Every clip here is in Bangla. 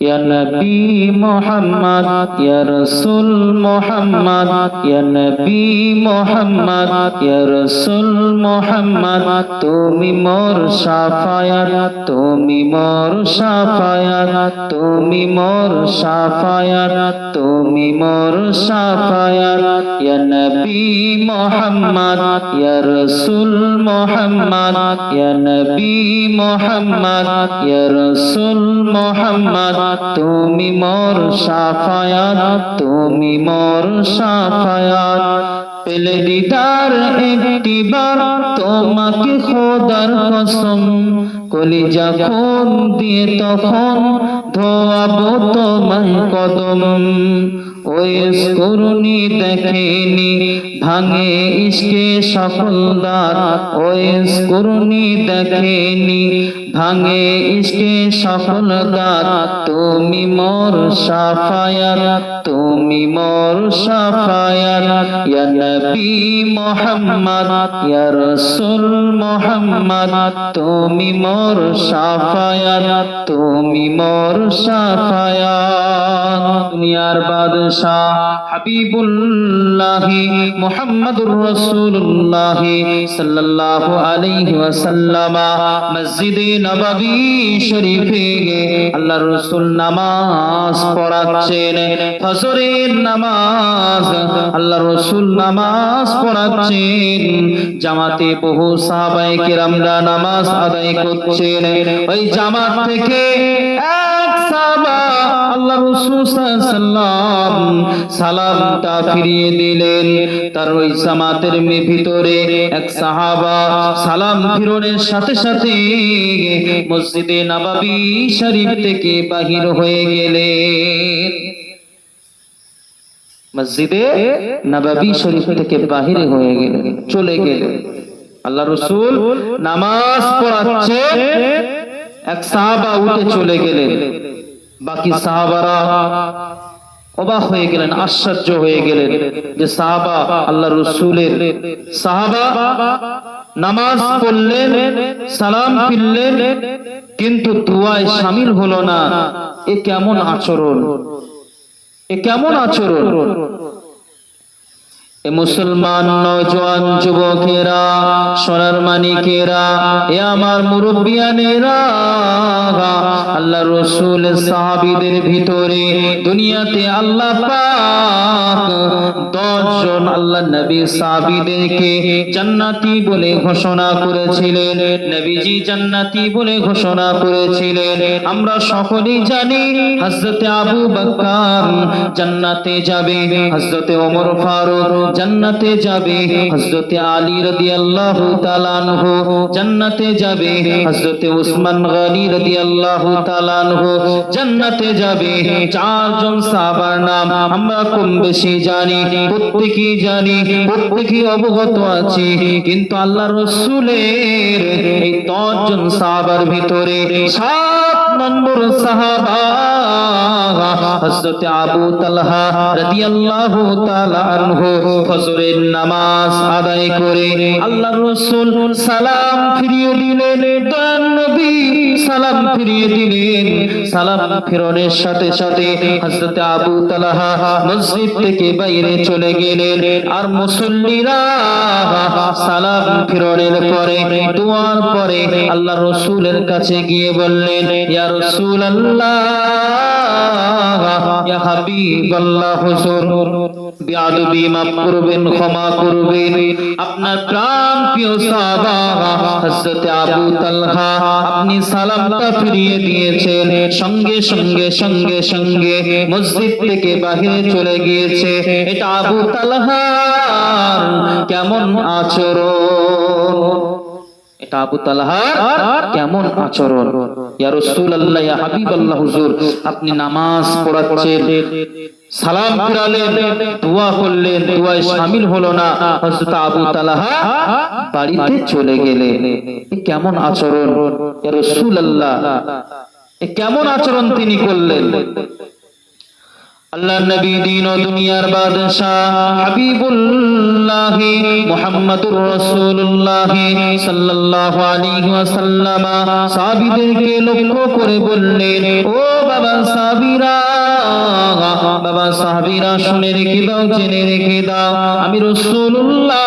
ইয়া নবী মুহাম্মদ, ইয়া রাসূল মুহাম্মদ, ইয়া নবী মুহাম্মদ, ইয়া রাসূল মুহাম্মদ, তুমি মোর শাফায়াত, তুমি মোর শাফায়াত, তুমি মোর শাফায়াত, তুমি মোর শাফায়াত। ইয়া নবী মুহাম্মদ, ইয়া রাসূল মুহাম্মদ, ইয়া নবী মুহাম্মদ, ইয়া রাসূল মুহাম্মদ, তুমি মোর শাফায়াত, তুমি মোর শাফায়াত। পেলে দিদার একটিবার তোমাকে খোদার কসম, কলিজা খুন দিয়ে তখন ধোয়াবো তোমার কদম। ওই করুণী দেখেনি ভাঙে ইশকে সকল দাঁত, ওই করুণী দেখেনি ভাঙে ইশকে সকল দাঁত। তুমি মোর শাফায়াত, তুমি মোর শাফায়াত। ইয়া নবী মুহাম্মদ, ইয়া রাসূল মুহাম্মদ, তুমি মোর শাফায়াত, তুমি মোর শাফায়াত। দুনিয়ার বাদশাহ হাবিবুল্লাহ মুহাম্মদুর রাসূলুল্লাহ সাল্লাল্লাহু আলাইহি ওয়াসাল্লাম মসজিদে নববী শরীফে আল্লাহর রাসূল নামাজ পড়াচ্ছেন, ফজরের নামাজ। আল্লাহর রাসূল নামাজ পড়াচ্ছেন, জামাতে বহু সাহাবায়ে কেরামরা নামাজ আদায় করছেন। ওই জামাত থেকে এক সাহাবা আল্লাহর রাসূল সাল্লাল্লাহু আলাইহি ওয়াসাল্লাম সালামটা ফিরিয়ে দিলেন। তার ওই জামাতের ভিতরে এক সাহাবা সালাম ফিরানোর সাথে সাথে মসজিদে নববী শরীফ থেকে বাহির হয়ে গেলেন। মসজিদে নববী শরীফ থেকে বাহির হয়ে গেলেন, চলে গেলেন। আল্লাহ রাসূল নামাজ পড়াচ্ছে, এক সাহাবা উঠে চলে গেলেন। বাকি সাহাবারা অবাক হয়ে গেলেন, আশ্চর্য হয়ে গেলেন যে সাহাবা আল্লাহ রাসূলের সাহাবা নামাজ পড়লেন, সালাম ফিরলেন, কিন্তু দুয়ায় শামিল হলো না। এ কেমন আচরণ, এ কেমন আচরণ? এ মুসলমান নওজোয়ান যুবকেরা, সোনার মানিকেরা, এ আমার মুরব্বিয়ানেরা, আল্লাহ রাসূলের সাহাবীদের ভিতরে দুনিয়াতে আল্লাহ পাক 10 জন আল্লাহ নবী সাহাবীদেরকে জান্নাতি বলে ঘোষণা করেছিলেন। নবীজি জান্নাতি বলে ঘোষণা করেছিলেন। আমরা সকলেই জানি হযরত আবু বকর জান্নাতে যাবে, হযরত ওমর ফারুক জান্নাতে যাবে, হযরত আলী রাদিয়াল্লাহু তাআলা আনহু জান্নাতে যাবে, হযরত উসমান গনি রাদিয়াল্লাহু তাআলা আনহু জান্নাতে যাবে। 4 জন সাহাবার নাম আমরা কম বেশি জানি, প্রত্যেকেই জানি, প্রত্যেকেই অবগত আছি। কিন্তু আল্লাহর রাসূলের এই 10 জন সাহাবার ভিতরে 7 নম্বর সাহাবা হযরত আবু তালহা রাদিয়াল্লাহু তাআলা আনহু ফজরের নামাজ আদায় করে আল্লাহর রাসূল সালাম ফিরিয়ে দিলেন। দয়ার নবী সালাম ফিরিয়ে দিলেন। সালাম ফিরানোর সাথে সাথে হযরত আবু তালহা মসজিদ থেকে বাইরে চলে গেলেন। আর মুসল্লিরা সালাম ফিরানোর পরে দোয়ার পরে আল্লাহর রাসূলের কাছে গিয়ে বললেন, ইয়া রাসূলুল্লাহ, ইয়া হাবিবাল্লাহ, হুজুর বিআদবি মাফ করবেন, ক্ষমা করবেন। আপনার প্রাণ প্রিয় সাহাবা হযরত আবু তালহা আপনি সালামটা ফিরিয়ে দিয়েছেন, সঙ্গে সঙ্গে সঙ্গে সঙ্গে মসজিদ থেকে বাহিরে চলে গিয়েছে। এটা আবু তালহার কেমন আচরণ, এটা আবু তালহার কেমন আচরণ। ইয়া রাসূলুল্লাহ, ইয়া হাবিবাল্লাহ, হুজুর আপনি নামাজ পড়াচ্ছেন, সালাম ফিরালেন, দোয়া করলেন, দোয়ায় শামিল হলো না, হযরত আবু তালহা বাড়িতে চলে গেলেন। এ কেমন আচরণ ইয়া রাসূলুল্লাহ, এ কেমন আচরণ তিনি করলেন? আল্লাহর নবী দিন ও দুনিয়ার বাদশাহ হাবিবুল্লাহ মুহাম্মদুর রাসূলুল্লাহ সাল্লাল্লাহু আলাইহি ওয়াসাল্লাম সাহাবীদেরকে লক্ষ্য করে বললেন, ও বাবা সাহাবীরা, বাবা সাহাবীরা শুনে রেখে দাও, জেনে রেখে দাও, আমি রাসূলুল্লাহ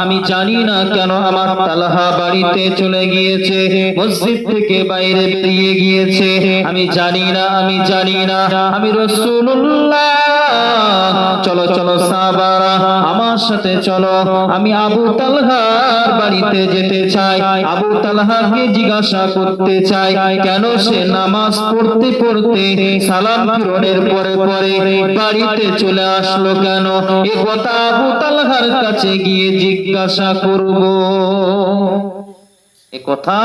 আমি জানি না কেন আমার তালহা বাড়িতে চলে গিয়েছে, মসজিদ থেকে বাইরে বেরিয়ে গিয়েছে, আমি জানি না, আমি জানি না, আমি রাসূলুল্লাহ চলো চলো সাহাবারা আমার সাথে চলো, আমি আবু তালহার বাড়িতে যেতে চাই, আবু তালহাকে জিজ্ঞাসা করতে চাই কেন সে নামাজ পড়তে পড়তে সালাম ফিরনের পরে পরে বাড়িতে চলে আসলো কেন, এ কথা আবু তালহার কাছে গিয়ে জিজ্ঞাসা করব, এ কথা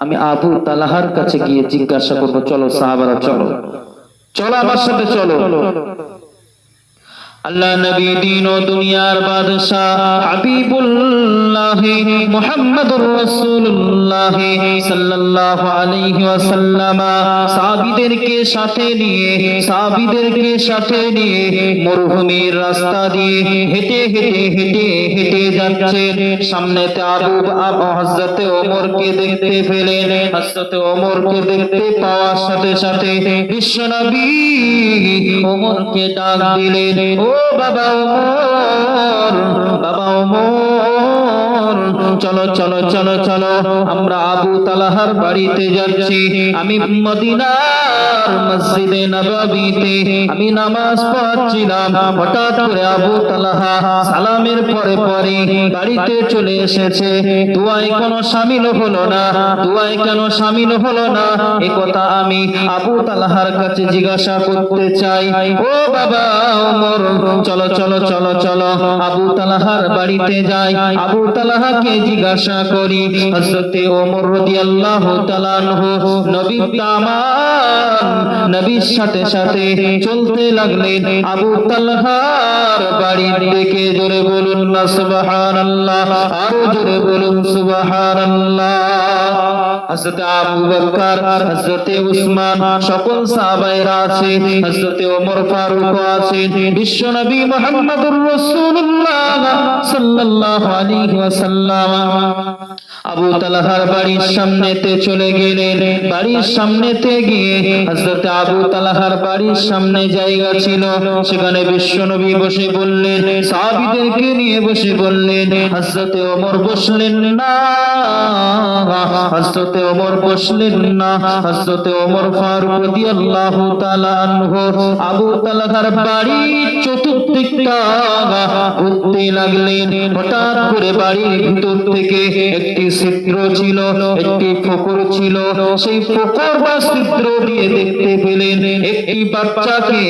আমি আবু তালহার কাছে গিয়ে জিজ্ঞাসা করব। চলো সাহাবারা চলো, চলো আমার সাথে চলো। আল্লাহ নবী দিন ও দুনিয়ার বাদশাহ হাবিবুল্লাহ মুহাম্মদুর রাসূলুল্লাহ সাল্লাল্লাহু আলাইহি ওয়াসাল্লাম সাহাবীদেরকে সাথে নিয়ে মরুভূমির রাস্তা দিয়ে হেঁটে হেঁটে হেঁটে হেঁটে যাচ্ছেন। সামনেতে হযরতে ওমরকে দেখতে পেলেন। হযরতে ওমরকে দেখতে পাওয়ার সাথে সাথে বিশ্বনবী ওমরকে ডাক দিলেন, ও বাবা ওমর, বাবা ওমর, চলো চলো চলো চলো, আমরা আবু তালহার বাড়িতে যাচ্ছি। আমি মদিনার মসজিদে নববীতে আমি নামাজ পড়ছিলাম, হঠাৎ করে আবু তালহা সালামের পরে পরে বাড়িতে চলে এসেছে। দুয়ায় কোনো শামিল হলো না, দুয়ায় কেন শামিল হলো না, এ কথা আমি আবু তালহার কাছে জিজ্ঞাসা করতে চাই। ও বাবা ওমর, চলো চলো চলো চলো, আবু তালহার বাড়িতে যাই, আবু তালহাকে জিজ্ঞাসা করি। হযরতে ওমর রাদিয়াল্লাহু তাআলা আনহু নবীর তামান নবীর সাথে সাথে চলতে লাগলেন আবু তালহার বাড়ির দিকে। জোরে বলুন না সুবহানাল্লাহ, আরো জোরে বলুন সুবহানাল্লাহ। হযরতে আবু বকর, হযরতে উসমান, সকল সাহাবায়েরা আছেন, হযরতে ওমর ফারুক আছেন, বিশ্বনবী মুহাম্মদুর রাসূলুল্লাহ সাল্লাল্লাহু আলাইহি ওয়াসাল্লাম আবু তালহার বাড়ির সামনেতে চলে গেলেন। বাড়ির সামনেতে গিয়ে হযরতে আবু তালহার বাড়ির সামনে জায়গা ছিল, সেখানে বিশ্বনবী বসে বললেন, সাহাবীদেরকে নিয়ে বসে বললেন। হযরতে ওমর বসলেন না, হযরতে ওমর বসলেন না। হযরতে ওমর ফারুক রাদিয়াল্লাহু তাআলা আনহু আবু তালহার বাড়ির চতুর্দিকটা ঘুরতে লাগলেন। হঠাৎ করে বাড়ির ভিতর থেকে একটি ছিদ্র ছিল, একটি পুকুর ছিল, সেই পুকুর বা ছিদ্র দিয়ে দেখতে পেলেন একটি বাচ্চাকে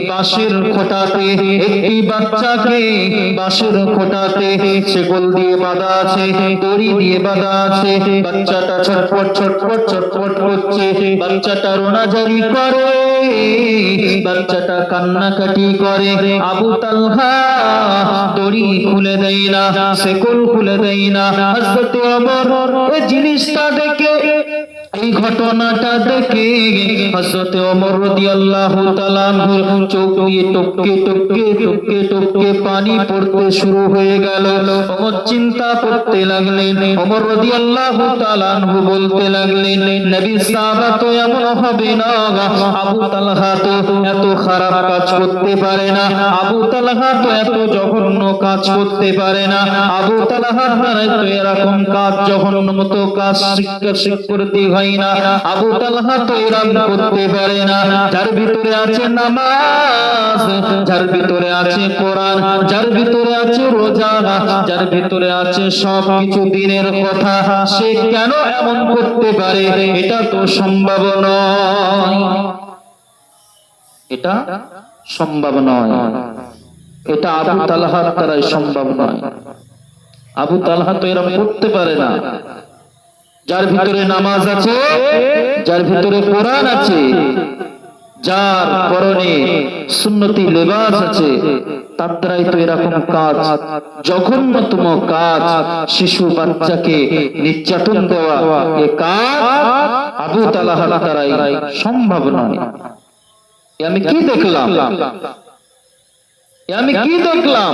বাঁশের খোঁটাতে, একটি বাচ্চাকে বাঁশের খোঁটাতে শেকল দিয়ে বাঁধা আছে, দড়ি দিয়ে বাঁধা আছে। বাচ্চাটা ছটফট ছটফট ছটফট করছে, বাচ্চাটা রোনাজারি করে, বাচ্চাটা কান্নাকাটি করে। আবু তালহা দড়ি খুলে দেয় না, শেকল খুলে দেয় না। হযরতে ওমর এই জিনিসটা দেখে, এই ঘটনাটা দেখে হযরতে ওমর রাদিয়াল্লাহু তাআলা চোখ দিয়ে টপকে টপকে টপকে টপকে পানি পড়তে শুরু হয়ে গেল। ওমর চিন্তা করতে লাগলেন, ওমর রাদিয়াল্লাহু তাআলা বলতে লাগলেন, নবী সাহাবা তো এমন হবে না, আবু তালহা তো এত খারাপ কাজ করতে পারে না, আবু তালহা তো এত জঘন্য কাজ করতে পারে না, আবু তালহার দ্বারা তো এরকম কাজ জঘন্য মতো কাজ করতে হয় না, আবু তালহা তো এরকম করতে পারে না। যার ভিতরে আছে নামাজ, যার ভিতরে আছে কোরআন, যার ভিতরে আছে রোজা, যার ভিতরে আছে সব কিছু দিনের কথা, সে কেন এমন করতে পারে? এটা তো সম্ভব নয়, এটা সম্ভব নয়, এটা আবু তালহার দ্বারাই সম্ভব নয়। আবু তালহা তো এরকম করতে পারে না। যার ভিতরে নামাজ আছে, যার ভিতরে কোরআন আছে, যার পরনে সুন্নতি লেবাস আছে, তার দ্বারাই তো এরকম কাজ, জঘন্যতম কাজ, শিশু বাচ্চাকে নির্যাতন দেওয়া, এ কাজ আবু তালহার দ্বারাই সম্ভব নয়। আমি কি দেখলাম, আমি কি দেখলাম?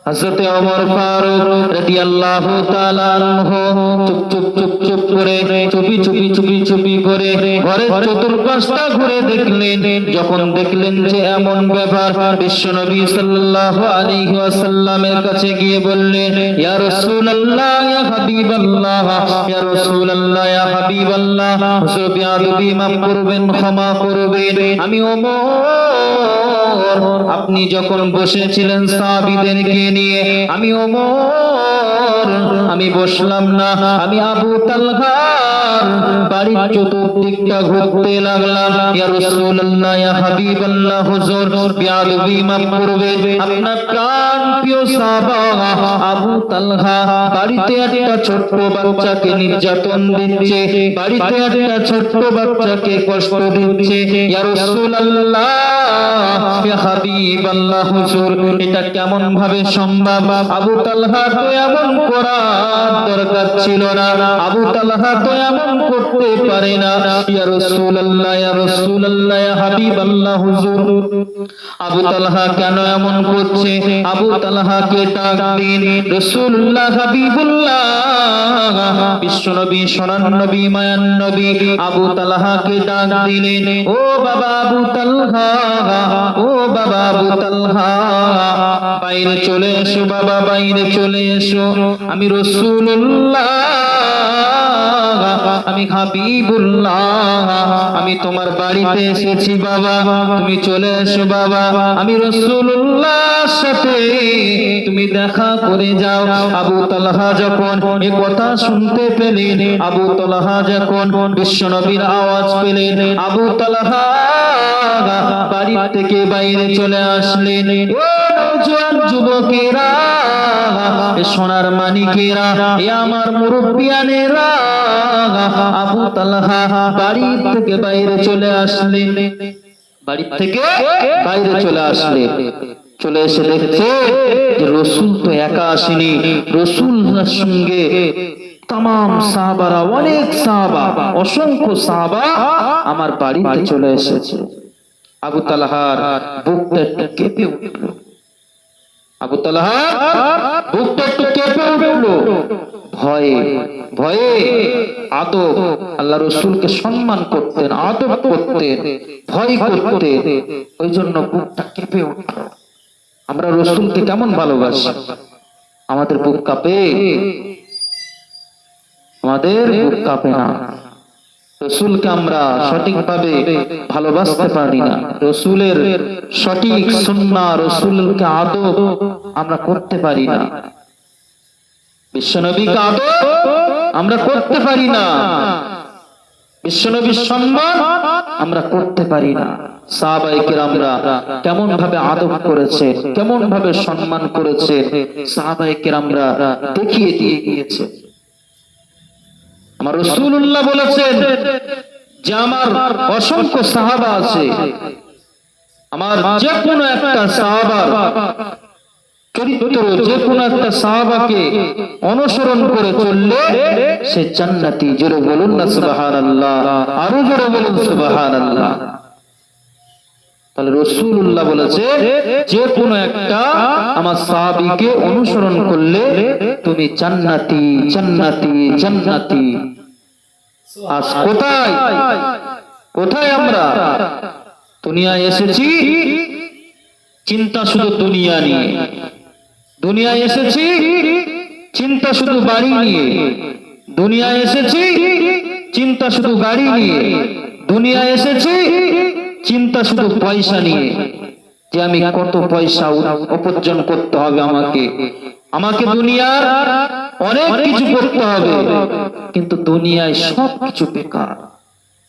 হযরতে ওমর ফারুক রাদিয়াল্লাহু তাআলা আনহু চুপ করে চুপি করে ঘরের চতুর্পাশটা ঘুরে দেখলেন। যখন দেখলেন যে এমন ব্যাপার, বিশ্বনবী সাল্লাল্লাহু আলাইহি ওয়াসাল্লামের কাছে গিয়ে বললেন, ইয়া রাসূলুল্লাহ ইয়া হাবিবাল্লাহ, ইয়া রাসূলুল্লাহ ইয়া হাবিবাল্লাহ, হুজুর বিআদবি মাফ করবেন, ক্ষমা করবেন। আমি ওমর, আপনি যখন বসেছিলেন সাহাবীদেরকে নিয়ে, আমি ওমর আমি বসলাম না, আমি আবু তালহার বাড়ির চতুর্দিকটা ঘুরতে লাগলাম। ইয়া রাসূলুল্লাহ ইয়া হাবিবাল্লাহ, হুজুর বিআদবি মাফ করবেন। আপনার প্রাণ প্রিয় সাহাবা আবু তালহা বাড়িতে একটা ছোট্ট বাচ্চাকে নির্যাতন দিচ্ছে, বাড়িতে একটা ছোট্ট বাচ্চাকে কষ্ট দিচ্ছে। ইয়া রাসূলুল্লাহ ইয়া হাবিবাল্লাহ, হুজুর এটা কেমন ভাবে সম্ভব? আবু তালহা তো এমন করার দরকার ছিল না, আবু তালহা তো এমন করতে পারে না। ইয়া রাসূলুল্লাহ ইয়া রাসূলুল্লাহ ইয়া হাবিবাল্লাহ, হুজুর আবু তালহা কেন এমন করছে? আবু তালহাকে ডাক দিন। রাসূলুল্লাহ হাবিবুল্লাহ বিশ্বনবী সোনার নবী মায়ার নবী আবু তালহাকে ডাক দিলেন। ও বাবা আবু তালহা, ও বাবা আবু তালহা, বাইরে চলে এসো বাবা, বাইরে চলে এসো। আমি রাসূলুল্লাহ, আমি হাবিবুল্লাহ, আমি তোমার বাড়িতে এসেছি বাবা, তুমি চলে এসো বাবা, আমি রাসূলুল্লাহর সাথে তুমি দেখা করে যাও। আবু তালহা যখন এই কথা শুনতে পেলেন, আবু তালহা যখন বিশ্বনবীর আওয়াজ পেলেন, আবু তালহা বাড়ি থেকে বাইরে চলে আসলেন। ও নওজোয়ান যুবকেরা, সোনার মানিকেরা, এ আমার মুরব্বিয়ানেরা, আবু তালহা বাড়ি থেকে বাইরে চলে আসলেন। বাড়ি থেকে বাইরে চলে আসলেন, চলে এসে দেখছে যে রাসূল তো একা আসেনি, রাসূলের সঙ্গে तमाम সাহাবারা, অনেক সাহাবা, অসংখ্য সাহাবা আমার বাড়িতে চলে এসেছে। আবু তালহার বুকটা একটু কেঁপে উঠল, আবু তালহার বুকটা একটু কেঁপে উঠল। ভয়ে ভয়ে আদব, আল্লাহ রাসূলকে সম্মান করতেন, আদব করতেন, ভয় করতেন, ওই জন্য বুকটা কেঁপে উঠল। আমরা রাসূলকে কেমন ভালোবাসি, আমাদের বুক কাঁপে? আমাদের বুক কাঁপে না। রাসূলকে আমরা সঠিকভাবে ভালোবাসতে পারি না, রাসূলের সঠিক সুন্নাহ, রাসূলকে আদব আমরা করতে পারি না, বিশ্বনবীকে আদব আমরা করতে পারি না, বিশ্বনবীর সম্মান আমরা করতে পারি না। সাহাবায়ে কেরামরা কেমন ভাবে আদব করেছে, কেমন ভাবে সম্মান করেছে, সাহাবায়ে কেরামরা দেখিয়ে দিয়ে গিয়েছে। আমার রাসূলুল্লাহ বলেছেন যে আমার অসংখ্য সাহাবা আছে, আমার যে কোনো একটা সাহাবা চরিত্র, যে কোনো একটা সাহাবাকে অনুসরণ করে চললে সে জান্নাতি। জোরে বলুন না সুবহানাল্লাহ, আরো জোরে বলুন সুবহানাল্লাহ। তাহলে রাসূলুল্লাহ বলেছে যে কোনো একটা আমার সাহাবীকে অনুসরণ করলে তুমি জান্নাতি, জান্নাতি, জান্নাতি। আজ কোথায় কোথায় আমরা দুনিয়ায় এসেছি? চিন্তা শুধু দুনিয়া নিয়ে, দুনিয়ায় এসেছি চিন্তা শুধু বাড়ি নিয়ে, দুনিয়ায় এসেছি চিন্তা শুধু গাড়ি নিয়ে, দুনিয়ায় এসেছি চিন্তা শুধু পয়সা নিয়ে, যে আমি কত পয়সা উপার্জন করতে হবে, আমাকে দুনিয়ার অনেক কিছু করতে হবে, কিন্তু দুনিয়ায় সব কিছু বেকার,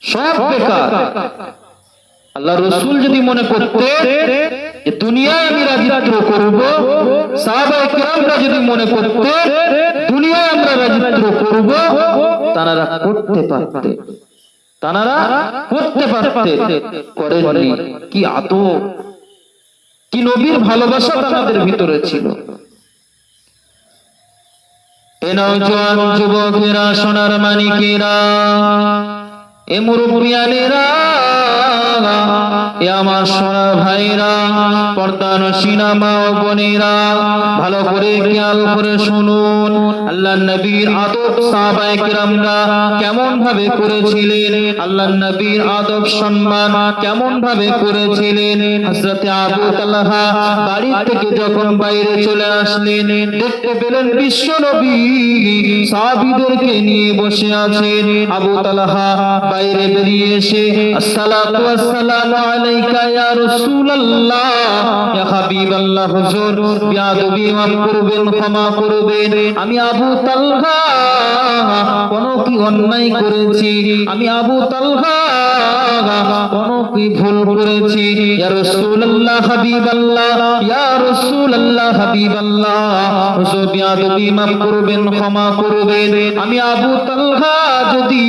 সব বেকার। আল্লাহ রাসূল যদি মনে করতে যে দুনিয়ায় আমি রাজত্ব করব, সাহাবায়ে কেরামরা যদি মনে করতে দুনিয়ায় আমরা রাজত্ব করব, তারা করতে পারতেন, তারা করতে পারতেন, করেননি। কি আদব, কি নবীর ভালোবাসা তাদের ভিতরে ছিল। এ নওজোয়ান যুবকেরা, সোনার মানিকেরা, এ মুরব্বিয়ানেরা, এ আমার সোনার ভাইরা, পর্দানশীনা মা ও বোনেরা, ভালো করে খেয়াল করে শুনুন। আল্লাহর নবীর আদব সাহাবায়ে কেরামরা কেমন ভাবে করেছিলেন, আল্লাহর নবীর আদব সম্মান কেমন ভাবে করেছিলেন। হযরত আবু তালহা বাড়ি থেকে যখন বাইরে চলে আসলেন, দেখতে পেলেন বিশ্ব নবী সাহাবীদেরকে নিয়ে বসে আছেন। আবু তালহা বাইরে বেরিয়ে এসে আসসালাতু ওয়াসসালামু আলাইকা ইয়া রাসূলুল্লাহ, ইয়া হাবিবাল্লাহ, হুজুর বিয়াদবি মাফ করবেন, ক্ষমা করবেন, আমি আবু তালহা কোন কি অন্যায় করেছি, আমি আবু তালহা কোন কি ভুল করেছি, ইয়া রাসূলুল্লাহ হাবিবাল্লাহ, ইয়া রাসূলুল্লাহ হাবিবাল্লাহ, হুজুর বিয়াদবি মাফ করবেন, ক্ষমা করবেন, আমি আবু তালহা যদি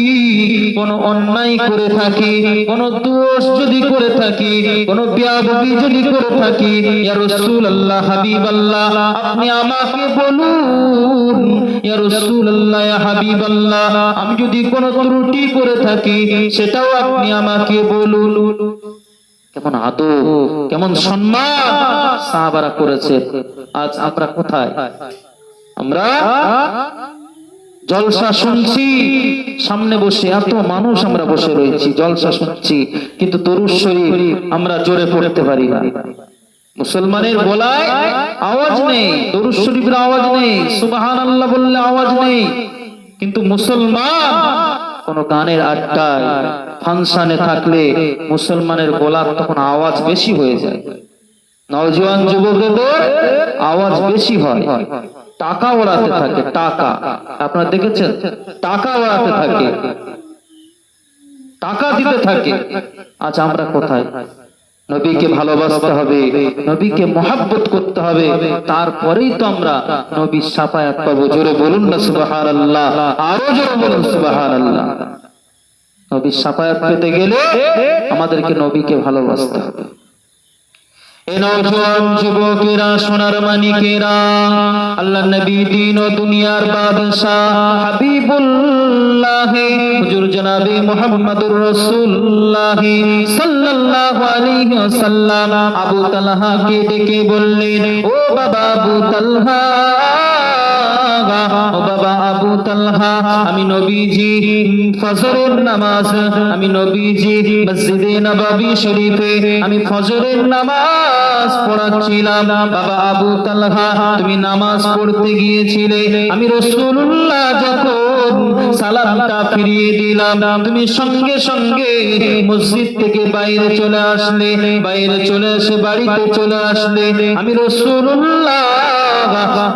কোন অন্যায় করে থাকি, কোন দোষ যদি করে থাকি, কোন বিয়াদবি যদি করে থাকি, ইয়া রাসূলুল্লাহ হাবিবাল্লাহ, আপনি আমাকে বলুন, ইয়া রাসূলুল্লাহ ইয়া হাবিবাল্লাহ, আমি যদি কোন ত্রুটি করে থাকি সেটাও আপনি আমাকে বলুন। কেমন আদব, কেমন সম্মান সাহাবারা করেছে। আজ আমরা কোথায়? আমরা জলসা শুনছি, সামনে বসে এত মানুষ আমরা বসে রয়েছি, জলসা শুনছি, কিন্তু দরুদ শরীফ আমরা জোরে পড়তে পারি না। মুসলমানের গলায় আওয়াজ নেই, দরুদ শরীফের আওয়াজ নেই, সুবহানাল্লাহ বললে আওয়াজ নেই, কিন্তু মুসলমান কোন গানের আড্ডায় ফাংশনে থাকলে মুসলমানের গলার তখন আওয়াজ বেশি হয়ে যায়। নওজোয়ান যুবকদের আওয়াজ বেশি হয়, টাকা ওড়াতে থাকে, টাকা, আপনারা দেখেছেন, টাকা ওড়াতে থাকে, টাকা দিতে থাকে। আজ আমরা কোথায়? নবীকে ভালোবাসতে হবে, নবীকে মহব্বত করতে হবে, তারপরেই তো আমরা নবীর শাফায়াত পাবো। জোরে বলুন না সুবহানাল্লাহ, আরো জোরে বলুন সুবহানাল্লাহ। নবীর শাফায়াত পেতে গেলে আমাদেরকে নবীকে ভালোবাসতে হবে। এ নওজোয়ান যুবকেরা, সোনার মানিকেরা, আল্লাহর নবী দিন ও দুনিয়ার বাদশাহ হাবিবুল্লাহ হুজুর জনাবে মুহাম্মদুর রাসূলুল্লাহ সাল্লাল্লাহু আলাইহি ওয়াসাল্লাম আবু তালহাকে ডেকে বললেন, ও বাবা আবু তালহা, ও বাবা আবু তালহা, আমি নবীজি ফজরের নামাজ, আমি নবীজি মসজিদে নববী শরীফে আমি ফজরের নামাজ পড়াচ্ছিলাম। বাবা আবু তালহা, তুমি নামাজ পড়তে গিয়েছিলে, আমি রাসূলুল্লাহ যখন সালামটা ফিরিয়ে দিলাম, তুমি সঙ্গে সঙ্গে মসজিদ থেকে বাইরে চলে আসলে, বাইরে চলে এসে বাড়িতে চলে আসলে। আমি রাসূলুল্লাহ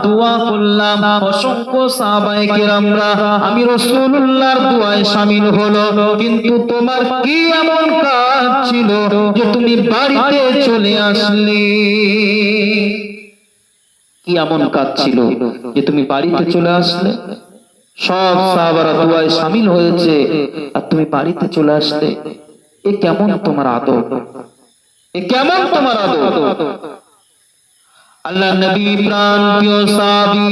দোয়া করলাম, অসংখ্য সাহাবায়ে কেরামরা আমি রাসূলুল্লাহর দোয়ায় শামিল হলো, কিন্তু তোমার কি এমন কাজ ছিল যে তুমি বাড়িতে চলে আসলে? কি এমন কাজ ছিল যে তুমি বাড়িতে চলে আসলে? সব সাহাবারা দোয়ায় শামিল হয়েছে আর তুমি বাড়িতে চলে আসলে। এ কেমন তোমার আদব, এ কেমন তোমার আদব? আল্লাহ নবী প্রাণ প্রিয় সাহাবী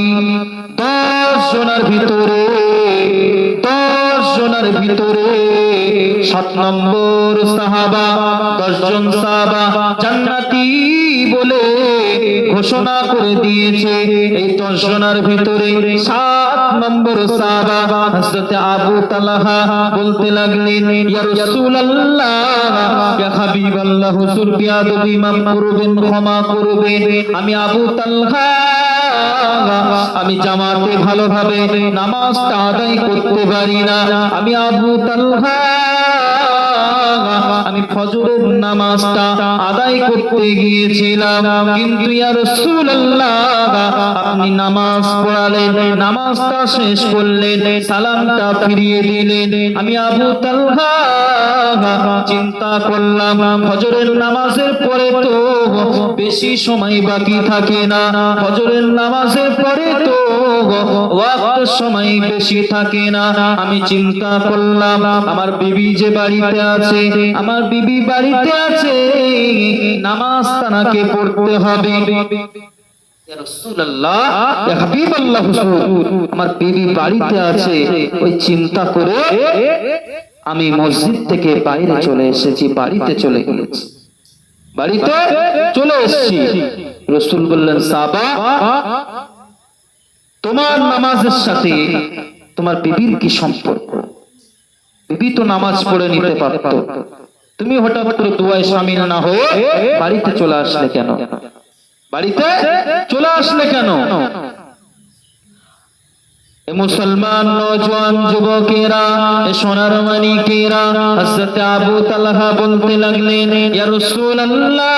10 জনের ভিতরে 7 নম্বর সাহাবা, 10 জন সাহাবা জান্নাতি বলে ঘোষণা করে দিয়েছে। এই 10 জনের ভিতরে 7 নম্বর সাহাবা হযরত আবু তালহা বলতে লাগলেন, ইয়া রাসূলুল্লাহ, ইয়া হাবিবাল্লাহ, হুজুর বিয়াদবি মাফ করবেন, ক্ষমা করবেন, আমি আবু তালহা আমি জামাতে ভালোভাবে নামাজটা আদায় করতে পারি না, আমি আবু তালহা আমি ফজরের নামাজটা আদায় করতে গিয়েছিলাম, কিন্তু ইয়া রাসূলুল্লাহ আপনি নামাজ পড়ালেন, নামাজটা শেষ করলেন, সালামটা ফিরিয়ে দিলেন। আমি আবু তালহা চিন্তা করলাম, ফজরের নামাজের পরে তো বেশি সময় বাকি থাকে না, ফজরের নামাজের পরে তো ওয়াক্ত সময় বেশি থাকে না। আমি চিন্তা করলাম, আমার বিবি যে বাড়িতে আছে, আমার বিবি বাড়িতে আছে, নামাজ তানাকে পড়তে হবে। ইয়া রাসূলুল্লাহ, ইয়া হাবিবাল্লাহ, হুজুর আমার বিবি বাড়িতে আছে, ওই চিন্তা করে আমি মসজিদ থেকে বাইরে চলে এসেছি, বাড়িতে চলে গিয়েছি, বাড়িতে চলে এসেছি। রাসূল বললেন, সাহাবা, তোমার নামাজের সাথে তোমার বিবির কি সম্পর্ক? বিবি তো নামাজ পড়ে নিতে পারত, তুমি হঠাৎ করে দুয়ায় শামিল না হয়ে বাড়িতে চলে আসলে কেন? বাড়িতে চলে আসলে কেন? মুসলমান নওজোয়ান যুবকেরা, সোনার মানিকেরা, হযরত আবু তালহা বলতে লাগলেন, ইয়া রাসূলুল্লাহ,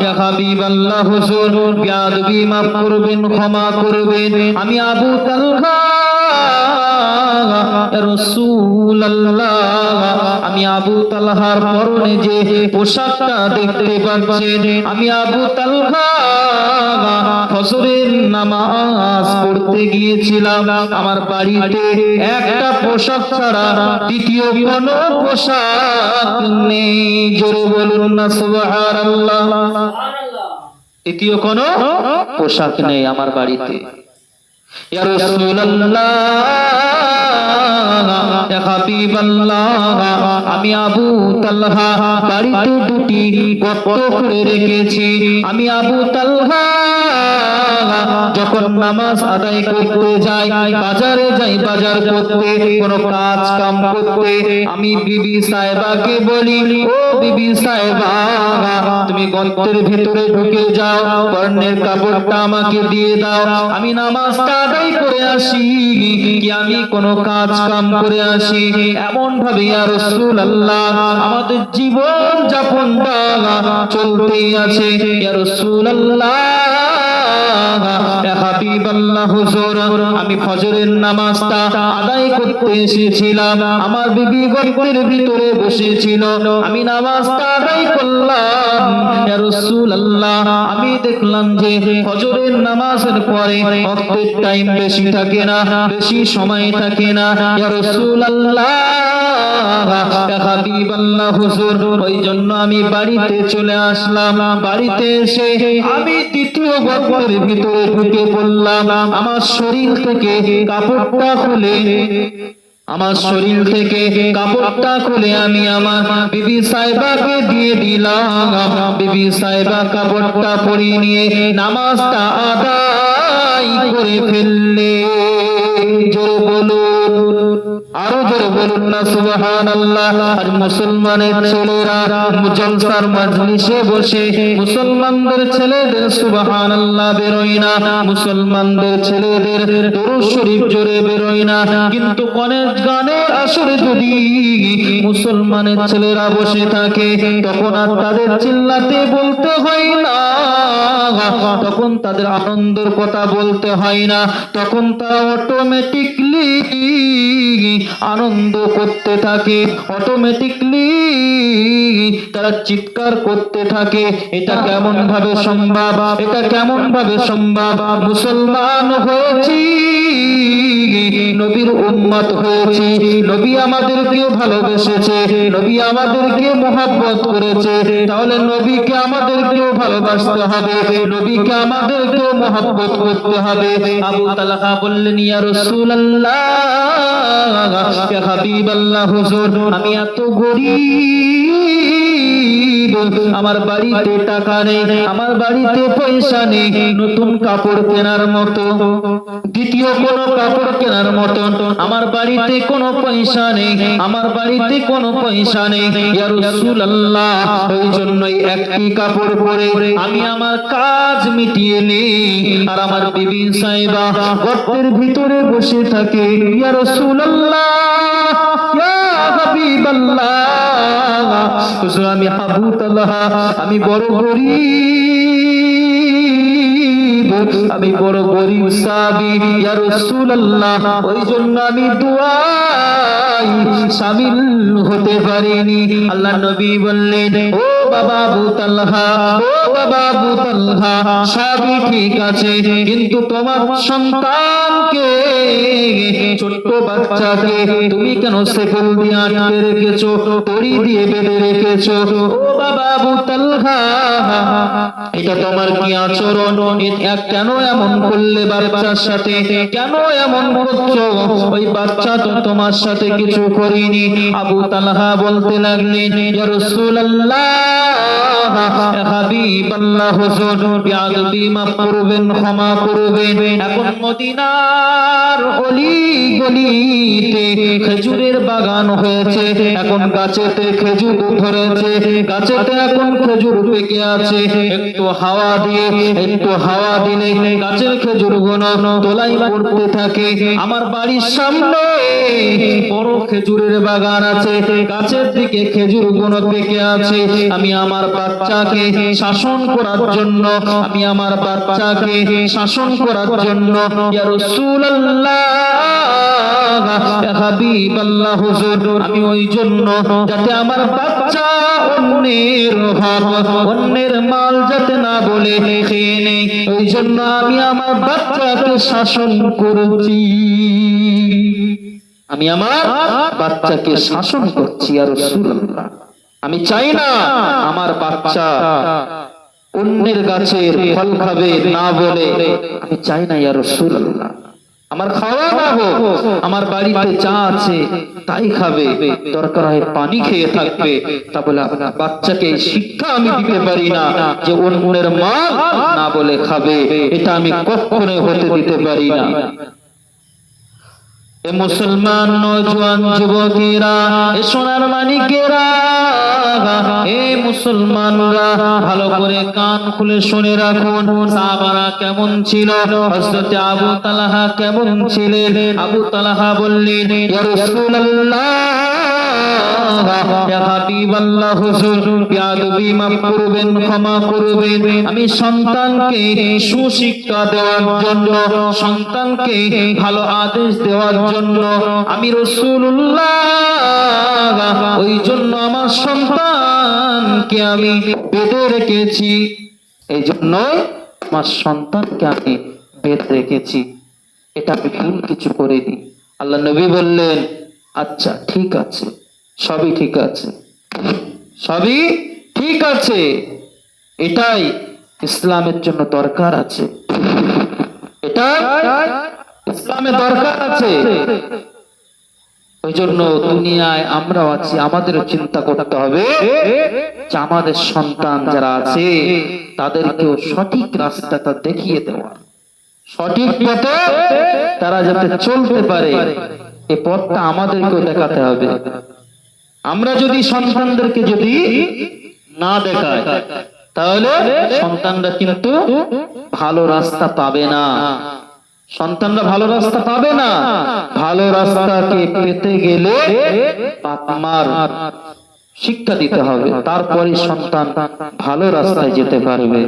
ইয়া হাবিবাল্লাহ, হুজুর বেয়াদবি মাফ করবেন, ক্ষমা করবেন, আমি আবু তালহা, ইয়া রাসূলুল্লাহ, আমি আবু তালহার পরনে যে পোশাকটা দেখতে পাচ্ছেন, আমি আবু তালহা ফজরের নামাজ পড়তে গিয়েছিলাম, আমার বাড়িতে একটা পোশাক ছাড়া দ্বিতীয় কোনো পোশাক নেই। জোরে বলুন না সুবহানাল্লাহ। দ্বিতীয় কোনো পোশাক নেই আমার বাড়িতে। ইয়া রাসূলুল্লাহ, ইয়া হাবিবাল্লাহ, আমি আবু তালহা বাড়িতে দুটি গর্ত করে রেখেছি। আমি আবু তালহা যখন নামাজ আদায় করতে যাই, বাজারে যাই, বাজার করতে, কোন কাজ কাম করতে, আমি বিবি সাহেবাকে বলি, ও বিবি সাহেবা, তুমি গর্তের ভিতরে ঢুকে যাও, পরনের কাপড়টা আমাকে দিয়ে দাও, আমি নামাজটা আদায় করে আসি, কি আমি কোন কাজ কাম করে আসি। এমন ভাবে ইয়া রাসূলুল্লাহ আমাদের জীবন যাপন চলতেই আছে। ইয়া রাসূলুল্লাহ, ইয়া হাবিবাল্লাহ, হুজুর আমি ফজরের নামাজটা আদায় করতে এসেছিলাম, আমার বিবি গর্তের ভিতরে বসেছিল, আমি নামাজটা আদায় করলাম। ইয়া রাসূলুল্লাহ, আমি দেখলাম যে ফজরের নামাজের পরে ওয়াক্তের টাইম বেশি থাকে না, বেশি সময় থাকে না। ইয়া রাসূলুল্লাহ, ইয়া হাবিবাল্লাহ, হুজুর ওই জন্য আমি বাড়িতে চলে আসলাম। বাড়িতে এসে আমি দ্বিতীয় গর্তের ভিতরে ঢুকে পড়লাম, আমার শরীর থেকে কাপড়টা খুলে আমি আমার বিবি সাহেবাকে দিয়ে দিলাম। বিবি সাহেবা কাপড়টা পরিয়ে নিয়ে নামাজটা আদায় করে ফেললে। জোরে বলুন, আরো জোরে বলুন না সুবহানাল্লাহ। আর মুসলমানের ছেলেরা জলসার মাজলিসে বসে মুসলমানদের ছেলেদের সুবহানাল্লাহ বেরোয় না, মুসলমানদের ছেলেদের দরুদ শরীফ জোরে বেরোয় না, কিন্তু গানের আসরে যদি মুসলমানের ছেলেরা বসে থাকে তখন আর তাদের চিল্লাতে বলতে হয় না, তখন তাদের আনন্দের কথা বলতে হয় না, তখন তারা অটোমেটিকলি আনন্দ করতে থাকে, অটোমেটিকলি তারা চিৎকার করতে থাকে। এটা কেমন ভাবে সম্ভব? এটা কেমন ভাবে সম্ভব? মুসলমান হয়েছি, নবীর উম্মত হয়েছি, নবী আমাদেরকে ভালোবেসেছে, নবী আমাদেরকে মহব্বত করেছে, তাহলে নবীকে আমাদেরকেও ভালোবাসতে হবে, নবীকে আমাদেরকেও মহব্বত করতে হবে। আবু তালহা বললেন, ইয়া রাসূলুল্লাহ, ইয়া হাবিবাল্লাহ, হুজুর আমি এত গরীব, আমার বাড়িতে টাকা নেই, আমার বাড়িতে পয়সা নেই নতুন কাপড় কেনার মতো, দ্বিতীয় কোন কাপড় কেনার মতো আমার বাড়িতে কোনো পয়সা নেই, আমার বাড়িতে কোনো পয়সা নেই। ইয়া রাসূলুল্লাহ, ওই জন্যই একটি কাপড় পরে আমি আমার কাজ মিটিয়ে নেই, আর আমার বিবি সাহেবা গর্তের ভিতরে বসে থাকে। ইয়া রাসূলুল্লাহ, ইয়া হাবিবাল্লাহ, হুজুর আমি আবু তালহা, আমি বড় গরীব, আমি বড় গরীব সাহাবী। ইয়া রাসূলুল্লাহ, ওই জন্য আমি দুআয় শামিল হতে পারিনি। আল্লাহ নবী বললেন, ও বাবা আবু তালহা, ও বাবা আবু তালহা, সবই ঠিক আছে, কিন্তু তোমার সন্তানকে, ছোট্ট বাচ্চাকে তুমি কেন সেকেল দিয়ে আটকে রেখেছো, দড়ি দিয়ে বেঁধে রেখেছো? ও বাবা আবু তালহা, এটা তোমার কি আচরণ? কেন এমন করলে বাচ্চার সাথে? কেন এমন করছো? ওই বাচ্চা তো তোমার সাথে কিছু করিনি। আবু তালহা বলতে লাগলেন, ইয়া রাসূলুল্লাহ, ইয়া হাবিবাল্লাহ, হুজুর বিআদবি মাফ করবেন, ক্ষমা করবেন। এখন মদিনার অলি গলিতে খেজুরের বাগান হয়েছে, এখন গাছেতে খেজুর ধরেছে, গাছেতে এখন খেজুর পেকে আছে। একটু হাওয়া দিলে গাছের খেজুর গুলো তোলাই পড়তে থাকে। আমার বাড়ির সামনে বড় খেজুরের বাগান আছে, গাছের দিকে খেজুর গুলো পেকে আছে। আমি আমার বাচ্চাকে শাসন করার জন্য, ইয়া রাসূলুল্লাহ, ইয়া হাবিবাল্লাহ, হুজুর আমি ওই জন্য যাতে আমার বাচ্চা অন্যের হক, অন্যের মাল যাতে না বলে খেয়ে নেই, ওই জন্য আমি আমার বাচ্চাকে শাসন করছি। ইয়া রাসূলুল্লাহ, আমি চাই না আমার বাচ্চা অন্যের গাছের ফল খাবে না বলে, আমি চাই না ইয়া রাসূলুল্লাহ। আমার খাওয়া না হোক, আমার বাড়িতে যা আছে তাই খাবে, দরকার হয় পানি খেয়ে থাকবে, তা বলে বাচ্চাকে শিক্ষা আমি দিতে পারি না যে অন্যের মা না বলে খাবে, এটা আমি কখনোই হতে দিতে পারি না। এ মুসলমান নওজোয়ান যুবকেরা, এ সোনার মানিকেরা, এ মুসলমানরা, ভালো করে কান খুলে শুনে রাখুন। সাহাবারা কেমন ছিল, হযরত আবু তালহা কেমন ছিলেন? আবু তালহা বললেন, ইয়া রাসূলুল্লাহ, ইয়া হাবিবাল্লাহ, হুজুর বিআদবি মাফ করবেন, ক্ষমা করবেন। আমি সন্তানকে সুশিক্ষা দেওয়ার জন্য, সন্তানকে ভালো আদেশ দেওয়ার জন্য আমি রাসূলুল্লাহ, ওই জন্য আমার সন্তানকে আমি বেঁধে রেখেছি, এই জন্য আমার সন্তানকে আমি বেঁধে রেখেছি, এটা আমি ভুল কিছু করিনি। আল্লাহ নবী বললেন, আচ্ছা ঠিক আছে, সবই ঠিক আছে, এটাই ইসলামের জন্য দরকার আছে, এটা ইসলামের দরকার আছে। ওই জন্য দুনিয়ায় আমরাও আছি, আমাদেরও চিন্তা করতে হবে যে আমাদের সন্তান যারা আছে তাদেরকেও সঠিক রাস্তাটা দেখিয়ে দেওয়া, সঠিক পথে তারা যাতে চলতে পারে, এই পথটা আমাদেরকেও দেখাতে হবে। আমরা যদি সন্তানদেরকে যদি না দেখাই, তাহলে সন্তানরা কিন্তু ভালো রাস্তা পাবে না, ভালো রাস্তাকে পেতে গেলে বাপ মার শিক্ষা দিতে হবে, তারপরে সন্তান ভালো রাস্তায় যেতে পারবে।